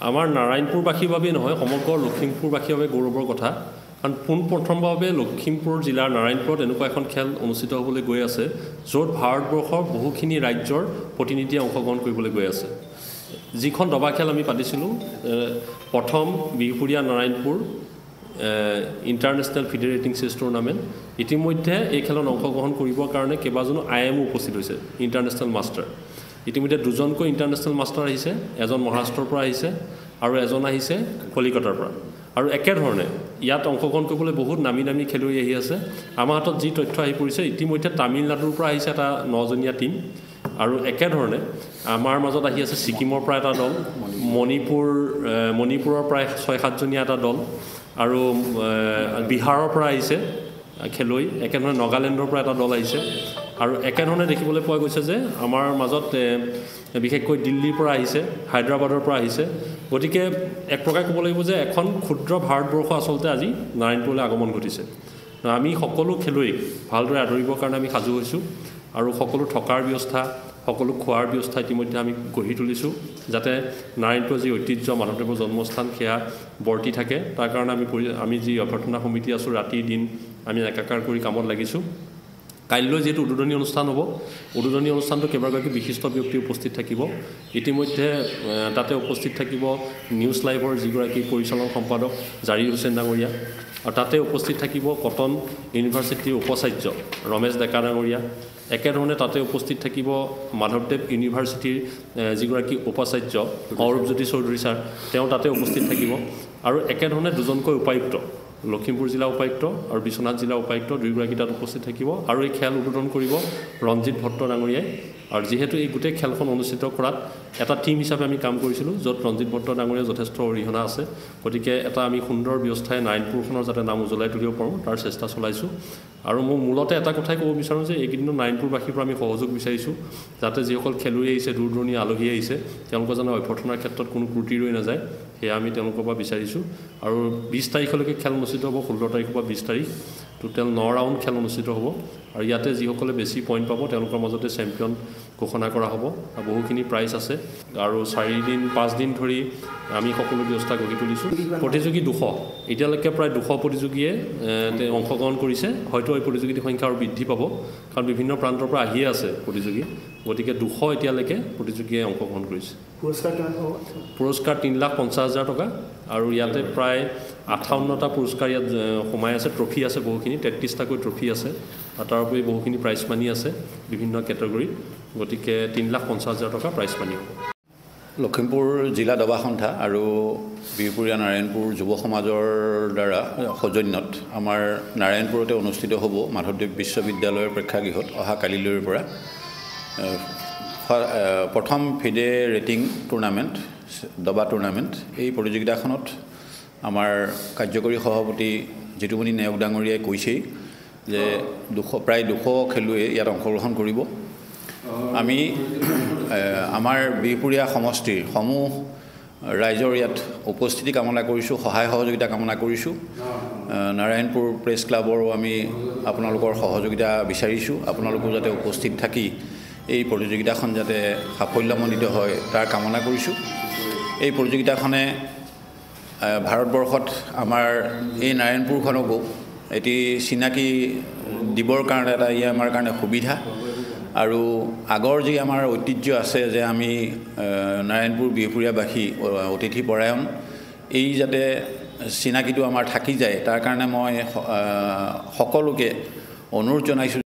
আমাৰ নাৰায়ণপুৰবাসীৰ বাবে নহয় সমগ্ৰ লখিমপুৰবাসীৰ বাবে গৌৰৱৰ কথা কাৰণ পোনপ্ৰথমভাৱে লখিমপুৰ জিলাৰ নাৰায়ণপুৰত এনেকুৱা এখন খেল অনুষ্ঠিত হ'বলৈ গৈ আছে য'ত ভাৰতবৰ্ষৰ বহুখিনি ৰাজ্যৰ প্ৰতিনিধিয়ে অংশগ্ৰহণ কৰিবলৈ গৈ আছে যিখন দবা খেল আমি পাতিছিলোঁ প্ৰথম বিহপুৰীয়া নাৰায়ণপুৰ ইণ্টাৰনেশ্যনেল ফিডাৰেটিং চেছ টুৰ্ণামেণ্ট ইতিমধ্যে এই খেলত অংশগ্ৰহণ কৰিবৰ কাৰণে কেইবাজনো IIMও উপস্থিত হৈছে ইণ্টাৰনেশ্যনেল মাষ্টাৰ ইতিমধ্যে দুজনকৈ ইণ্টাৰনেশ্যনেল মাষ্টাৰ আহিছে এজন মহাৰাষ্ট্ৰৰ পৰা আহিছে আৰু এজন আহিছে কলিকতাৰ পৰা আৰু একেধৰণে ইয়াত অংশগ্ৰহণ কৰিবলৈ বহুত নামী খেলুৱৈ আহি আছে আমাৰ হাতত যি তথ্য আহি পৰিছে ইতিমধ্যে তামিলনাডুৰ পৰা আহিছে এটা 9জনীয়া টীম আৰু একেধৰণে আমাৰ মাজত আহি আছে ছিকিমৰ পৰা এটা দল মণিপুৰৰ প্ৰায় 6-7জনীয়া এটা দল আৰু বিহাৰৰ পৰা আহিছে খেলুৱৈ একেধৰণে নাগালেণ্ডৰ পৰা এটা দল আহিছে আৰু একেধৰণে দেখিবলৈ পোৱা গৈছে যে আমাৰ মাজত বিশেষকৈ দিল্লীৰ পৰা আহিছে হায়দৰাবাদৰ পৰা আহিছে গতিকে এক প্ৰকাৰ ক'ব লাগিব যে এখন ক্ষুদ্ৰ ভাৰতবৰ্ষ আচলতে আজি নাৰায়ণপুৰলৈ আগমন ঘটিছে আমি সকলো খেলুৱৈক ভালদৰে আদৰিবৰ কাৰণে আমি সাজু হৈছোঁ আৰু সকলো থকাৰ ব্যৱস্থা সকলো খোৱাৰ ব্যৱস্থা ইতিমধ্যে আমি গঢ়ি তুলিছোঁ যাতে নাৰায়ণপুৰৰ যি ঐতিহ্য মাধৱদেৱৰ জন্মস্থান সেয়া বৰ্তি থাকে তাৰ কাৰণে আমি যি অভ্যৰ্থনা সমিতি আছোঁ ৰাতি দিন আমি একাকাৰ কৰি কামত লাগিছোঁ কাইলৈ যেহেতু উদ্বোধনী অনুষ্ঠান হ'ব উদ্বোধনী অনুষ্ঠানটো কেইবাগৰাকী বিশিষ্ট ব্যক্তি উপস্থিত থাকিব ইতিমধ্যে তাতে উপস্থিত থাকিব নিউজ লাইভৰ যিগৰাকী পৰিচালন সম্পাদক জাৰিৰ হুছেইন ডাঙৰীয়া আৰু তাতে উপস্থিত থাকিব কটন ইউনিভাৰ্চিটিৰ উপাচাৰ্য ৰমেশ ডেকা ডাঙৰীয়া একেধৰণে তাতে উপস্থিত থাকিব মাধৱদেৱ ইউনিভাৰ্চিটিৰ যিগৰাকী উপাচাৰ্য অৰূপজ্যোতি চৌধুৰী ছাৰ তেওঁ তাতে উপস্থিত থাকিব আৰু একেধৰণে দুজনকৈ উপায়ুক্ত লখিমপুৰ জিলা উপায়ুক্ত আৰু বিশ্বনাথ জিলা উপায়ুক্ত দুয়োগৰাকী তাত উপস্থিত থাকিব আৰু এই খেল উদ্বোধন কৰিব ৰঞ্জিত ভট্ট ডাঙৰীয়াই আৰু যিহেতু এই গোটেই খেলখন অনুষ্ঠিত কৰাত এটা টীম হিচাপে আমি কাম কৰিছিলোঁ য'ত ৰঞ্জিত ভট্ট ডাঙৰীয়া যথেষ্ট অৰিহণা আছে গতিকে এটা আমি সুন্দৰ ব্যৱস্থাৰে নাৰায়ণপুৰখনৰ যাতে নাম উজ্বলাই তুলিব পাৰোঁ তাৰ চেষ্টা চলাইছোঁ আৰু মই মূলতে এটা কথাই ক'ব বিচাৰোঁ যে এইকেইদিনত নাৰায়ণপুৰবাসীৰ পৰা আমি সহযোগ বিচাৰিছোঁ যাতে যিসকল খেলুৱৈ আহিছে দূৰ দূৰণি আলহী আহিছে তেওঁলোকৰ যেন অভ্যৰ্থনাৰ ক্ষেত্ৰত কোনো ত্ৰুটি ৰৈ নাযায় সেয়া আমি তেওঁলোকৰ পৰা বিচাৰিছোঁ আৰু 20 তাৰিখলৈকে খেল অনুষ্ঠিত হ'ব 16 তাৰিখৰ পৰা 20 তাৰিখ টোটেল 9 ৰাউণ্ড খেল অনুষ্ঠিত হ'ব আৰু ইয়াতে যিসকলে বেছি পইণ্ট পাব তেওঁলোকৰ মাজতে চেম্পিয়ন ঘোষণা কৰা হ'ব আৰু বহুখিনি প্ৰাইজ আছে আৰু 4-5 দিন ধৰি আমি সকলো ব্যৱস্থা গঢ়ি তুলিছোঁ প্ৰতিযোগী 200 এতিয়ালৈকে প্ৰায় 200 প্ৰতিযোগীয়ে অংশগ্ৰহণ কৰিছে হয়তো এই প্ৰতিযোগীৰ সংখ্যা আৰু বৃদ্ধি পাব কাৰণ বিভিন্ন প্ৰান্তৰ পৰা আহিয়ে আছে প্ৰতিযোগী গতিকে 200 এতিয়ালৈকে প্ৰতিযোগীয়ে অংশগ্ৰহণ কৰিছে পুৰস্কাৰ 3,50,000 টকা আৰু ইয়াতে প্ৰায় 58টা পুৰস্কাৰ ইয়াত সোমাই আছে ট্ৰফি আছে বহুখিনি 33টাকৈ ট্ৰফি আছে আৰু তাৰ উপৰি বহুখিনি প্ৰাইজ মানি আছে বিভিন্ন কেটেগৰীত গতিকে 3,50,000 টকা প্ৰাইজ মানি হ'ব লখিমপুৰ জিলা দবা সন্থা আৰু বিহপুৰীয়া নাৰায়ণপুৰ যুৱ সমাজৰ দ্বাৰা সৌজন্যত আমাৰ নাৰায়ণপুৰতে অনুষ্ঠিত হ'ব মাধৱদেৱ বিশ্ববিদ্যালয়ৰ প্ৰেক্ষাগৃহত অহা কালিলৈৰ পৰা প্ৰথম ফিডে ৰেটিং টুৰ্ণামেণ্ট দবা টুৰ্ণামেণ্ট এই প্ৰতিযোগিতাখনত আমাৰ কাৰ্যকৰী সভাপতি জিতুমণি নেওগ ডাঙৰীয়াই কৈছেই যে প্ৰায় 200 খেলুৱৈয়ে ইয়াত অংশগ্ৰহণ কৰিব আমি আমাৰ বিহপুৰীয়া সমষ্টিৰ সমূহ ৰাইজৰ ইয়াত উপস্থিতি কামনা কৰিছোঁ সহায় সহযোগিতা কামনা কৰিছোঁ নাৰায়ণপুৰ প্ৰেছ ক্লাবৰো আমি আপোনালোকৰ সহযোগিতা বিচাৰিছোঁ আপোনালোকো যাতে উপস্থিত থাকি এই প্ৰতিযোগিতাখন যাতে সাফল্যমণ্ডিত হয় তাৰ কামনা কৰিছোঁ এই প্ৰতিযোগিতাখনে ভাৰতবৰ্ষত আমাৰ এই নাৰায়ণপুৰখনকো এটি চিনাকি দিবৰ কাৰণে এটা আমাৰ কাৰণে সুবিধা আৰু আগৰ যি আমাৰ ঐতিহ্য আছে যে আমি নাৰায়ণপুৰ বিহপুৰীয়াবাসী অতিথি পৰায়ণ এই যাতে চিনাকিটো আমাৰ থাকি যায় তাৰ কাৰণে মই সকলোকে অনুৰোধ জনাইছোঁ